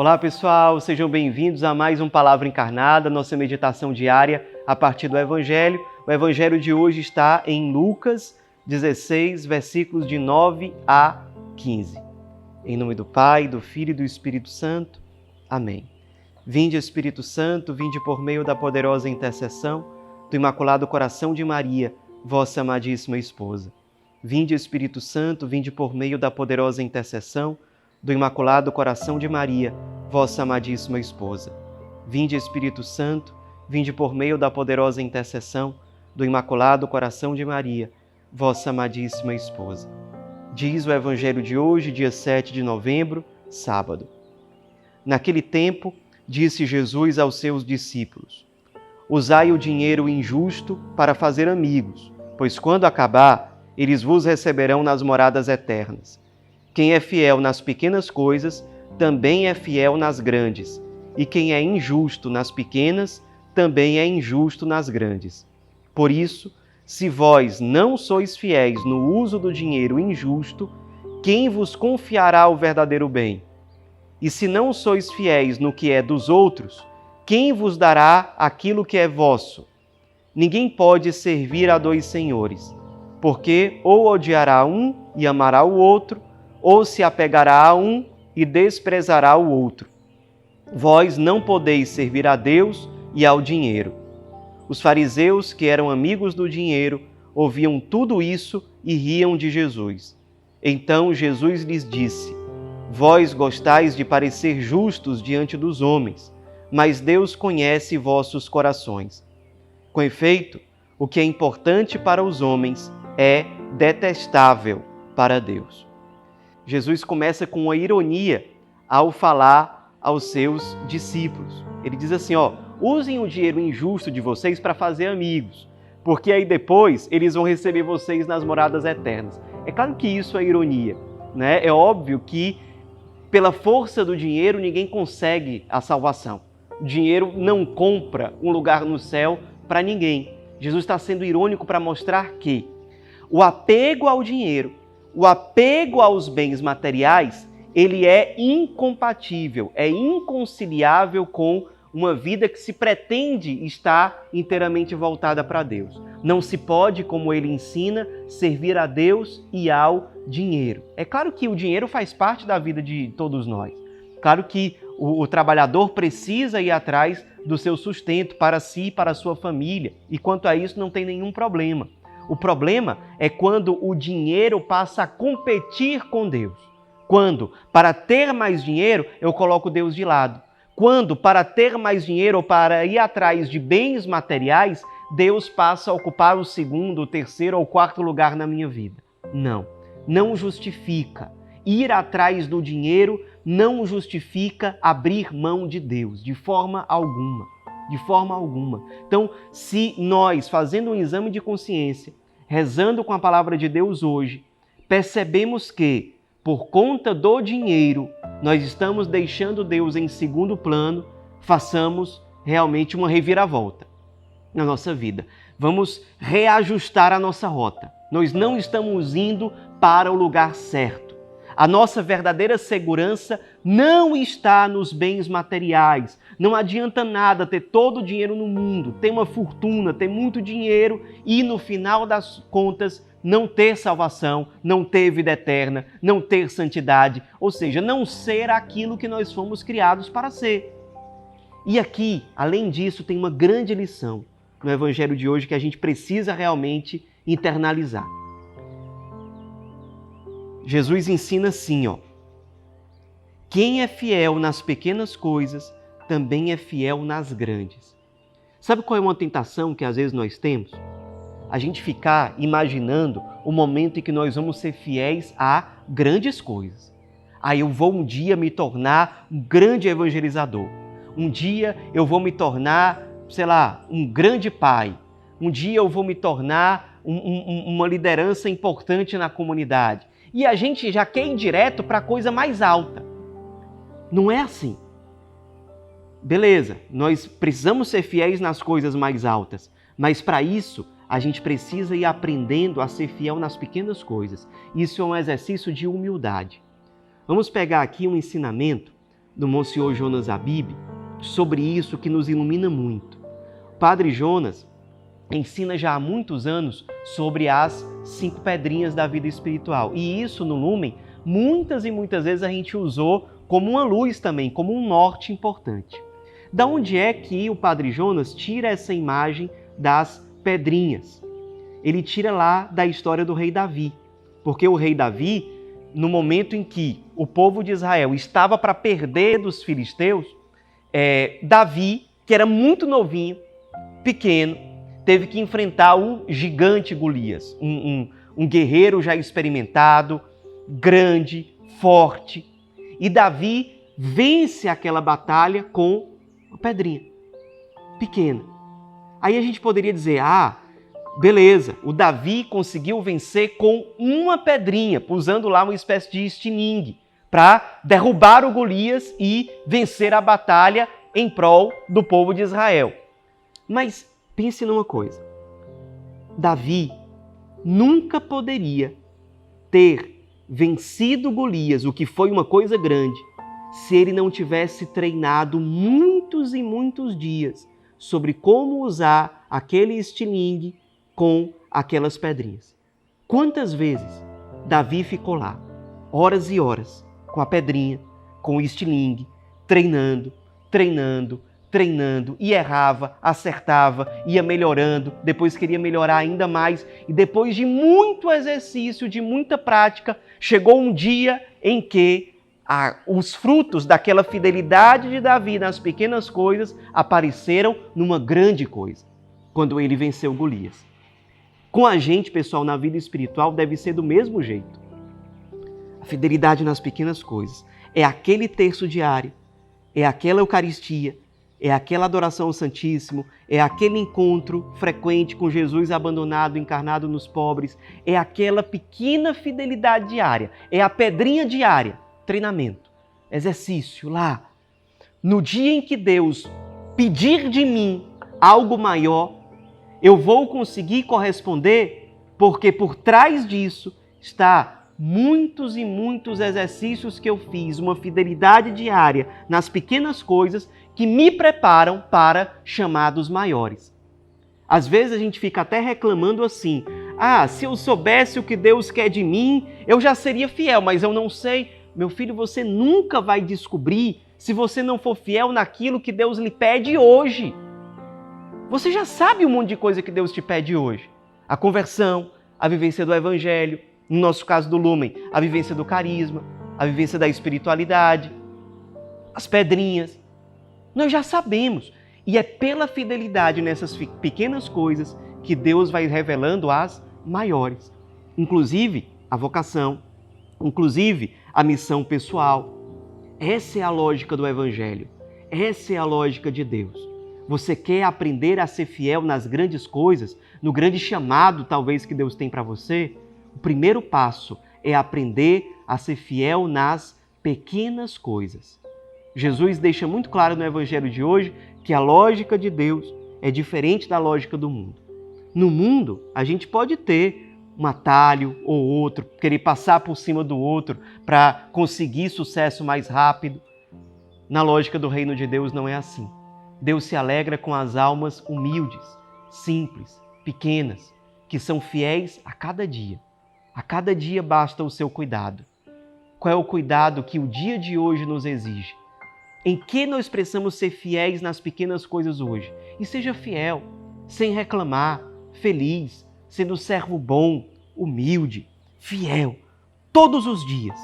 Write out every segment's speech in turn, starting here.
Olá pessoal, sejam bem-vindos a mais um Palavra Encarnada, nossa meditação diária a partir do Evangelho. O Evangelho de hoje está em Lucas 16, versículos de 9 a 15. Em nome do Pai, do Filho e do Espírito Santo. Amém. Vinde, Espírito Santo, vinde por meio da poderosa intercessão do Imaculado Coração de Maria, vossa amadíssima esposa. Vinde, Espírito Santo, vinde por meio da poderosa intercessão do Imaculado Coração de Maria, vossa amadíssima esposa. Vinde, Espírito Santo, vinde por meio da poderosa intercessão do Imaculado Coração de Maria, vossa amadíssima esposa. Diz o Evangelho de hoje, dia 7 de novembro, sábado. Naquele tempo, disse Jesus aos seus discípulos: usai o dinheiro injusto para fazer amigos, pois quando acabar, eles vos receberão nas moradas eternas. Quem é fiel nas pequenas coisas, também é fiel nas grandes. E quem é injusto nas pequenas, também é injusto nas grandes. Por isso, se vós não sois fiéis no uso do dinheiro injusto, quem vos confiará o verdadeiro bem? E se não sois fiéis no que é dos outros, quem vos dará aquilo que é vosso? Ninguém pode servir a dois senhores, porque ou odiará um e amará o outro, ou se apegará a um e desprezará o outro. Vós não podeis servir a Deus e ao dinheiro. Os fariseus, que eram amigos do dinheiro, ouviam tudo isso e riam de Jesus. Então Jesus lhes disse: vós gostais de parecer justos diante dos homens, mas Deus conhece vossos corações. Com efeito, o que é importante para os homens é detestável para Deus. Jesus começa com uma ironia ao falar aos seus discípulos. Ele diz assim, usem o dinheiro injusto de vocês para fazer amigos, porque aí depois eles vão receber vocês nas moradas eternas. É claro que isso é ironia, né? É óbvio que pela força do dinheiro ninguém consegue a salvação. O dinheiro não compra um lugar no céu para ninguém. Jesus está sendo irônico para mostrar que o apego ao dinheiro, o apego aos bens materiais, ele é incompatível, é inconciliável com uma vida que se pretende estar inteiramente voltada para Deus. Não se pode, como ele ensina, servir a Deus e ao dinheiro. É claro que o dinheiro faz parte da vida de todos nós. Claro que o trabalhador precisa ir atrás do seu sustento para si e para a sua família. E quanto a isso, não tem nenhum problema. O problema é quando o dinheiro passa a competir com Deus. Quando, para ter mais dinheiro, eu coloco Deus de lado. Quando, para ter mais dinheiro ou para ir atrás de bens materiais, Deus passa a ocupar o segundo, o terceiro ou o quarto lugar na minha vida. Não justifica. Ir atrás do dinheiro não justifica abrir mão de Deus, de forma alguma. De forma alguma. Então, se nós, fazendo um exame de consciência, rezando com a palavra de Deus hoje, percebemos que, por conta do dinheiro, nós estamos deixando Deus em segundo plano, façamos realmente uma reviravolta na nossa vida. Vamos reajustar a nossa rota. Nós não estamos indo para o lugar certo. A nossa verdadeira segurança não está nos bens materiais. Não adianta nada ter todo o dinheiro no mundo, ter uma fortuna, ter muito dinheiro e, no final das contas, não ter salvação, não ter vida eterna, não ter santidade, ou seja, não ser aquilo que nós fomos criados para ser. E aqui, além disso, tem uma grande lição no Evangelho de hoje que a gente precisa realmente internalizar. Jesus ensina assim, quem é fiel nas pequenas coisas, também é fiel nas grandes. Sabe qual é uma tentação que às vezes nós temos? A gente ficar imaginando o momento em que nós vamos ser fiéis a grandes coisas. Eu vou um dia me tornar um grande evangelizador. Um dia eu vou me tornar, um grande pai. Um dia eu vou me tornar uma liderança importante na comunidade. E a gente já quer ir direto para a coisa mais alta. Não é assim. Beleza, nós precisamos ser fiéis nas coisas mais altas, mas para isso a gente precisa ir aprendendo a ser fiel nas pequenas coisas. Isso é um exercício de humildade. Vamos pegar aqui um ensinamento do Monsenhor Jonas Habib sobre isso que nos ilumina muito. O Padre Jonas ensina já há muitos anos sobre as 5 pedrinhas da vida espiritual. E isso no Lumen, muitas e muitas vezes a gente usou como uma luz também, como um norte importante. Da onde é que o Padre Jonas tira essa imagem das pedrinhas? Ele tira lá da história do rei Davi. Porque o rei Davi, no momento em que o povo de Israel estava para perder dos filisteus, Davi, que era muito novinho, pequeno, teve que enfrentar o gigante Golias, um guerreiro já experimentado, grande, forte. E Davi vence aquela batalha com uma pedrinha pequena. Aí a gente poderia dizer, beleza, o Davi conseguiu vencer com uma pedrinha, usando lá uma espécie de estilingue, para derrubar o Golias e vencer a batalha em prol do povo de Israel. Mas pense numa coisa, Davi nunca poderia ter vencido Golias, o que foi uma coisa grande, se ele não tivesse treinado muitos e muitos dias sobre como usar aquele estilingue com aquelas pedrinhas. Quantas vezes Davi ficou lá, horas e horas, com a pedrinha, com o estilingue, treinando, e errava, acertava, ia melhorando, depois queria melhorar ainda mais, e depois de muito exercício, de muita prática, chegou um dia em que os frutos daquela fidelidade de Davi nas pequenas coisas apareceram numa grande coisa, quando ele venceu Golias. Com a gente, pessoal, na vida espiritual deve ser do mesmo jeito. A fidelidade nas pequenas coisas é aquele terço diário, é aquela Eucaristia, é aquela adoração ao Santíssimo, é aquele encontro frequente com Jesus abandonado, encarnado nos pobres, é aquela pequena fidelidade diária, é a pedrinha diária, treinamento, exercício lá. No dia em que Deus pedir de mim algo maior, eu vou conseguir corresponder, porque por trás disso está muitos e muitos exercícios que eu fiz, uma fidelidade diária nas pequenas coisas que me preparam para chamados maiores. Às vezes a gente fica até reclamando assim, se eu soubesse o que Deus quer de mim, eu já seria fiel, mas eu não sei. Meu filho, você nunca vai descobrir se você não for fiel naquilo que Deus lhe pede hoje. Você já sabe um monte de coisa que Deus te pede hoje. A conversão, a vivência do Evangelho, no nosso caso do Lumen, a vivência do carisma, a vivência da espiritualidade, as pedrinhas. Nós já sabemos. E é pela fidelidade nessas pequenas coisas que Deus vai revelando as maiores. Inclusive a vocação, inclusive a missão pessoal. Essa é a lógica do Evangelho. Essa é a lógica de Deus. Você quer aprender a ser fiel nas grandes coisas, no grande chamado talvez que Deus tem para você? O primeiro passo é aprender a ser fiel nas pequenas coisas. Jesus deixa muito claro no Evangelho de hoje que a lógica de Deus é diferente da lógica do mundo. No mundo, a gente pode ter um atalho ou outro, querer passar por cima do outro para conseguir sucesso mais rápido. Na lógica do reino de Deus não é assim. Deus se alegra com as almas humildes, simples, pequenas, que são fiéis a cada dia. A cada dia basta o seu cuidado. Qual é o cuidado que o dia de hoje nos exige? Em que nós precisamos ser fiéis nas pequenas coisas hoje? E seja fiel, sem reclamar, feliz, sendo servo bom, humilde, fiel, todos os dias.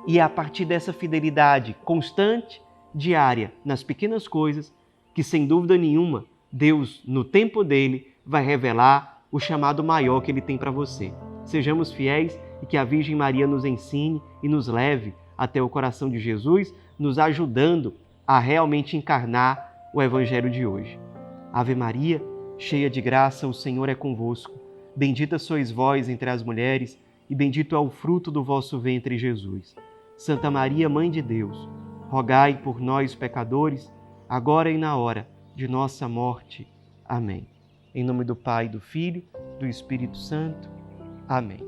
E é a partir dessa fidelidade constante, diária, nas pequenas coisas, que sem dúvida nenhuma, Deus, no tempo dele, vai revelar o chamado maior que ele tem para você. Sejamos fiéis e que a Virgem Maria nos ensine e nos leve até o coração de Jesus, nos ajudando a realmente encarnar o Evangelho de hoje. Ave Maria, cheia de graça, o Senhor é convosco. Bendita sois vós entre as mulheres e bendito é o fruto do vosso ventre, Jesus. Santa Maria, Mãe de Deus, rogai por nós, pecadores, agora e na hora de nossa morte. Amém. Em nome do Pai, do Filho, do Espírito Santo. Amém.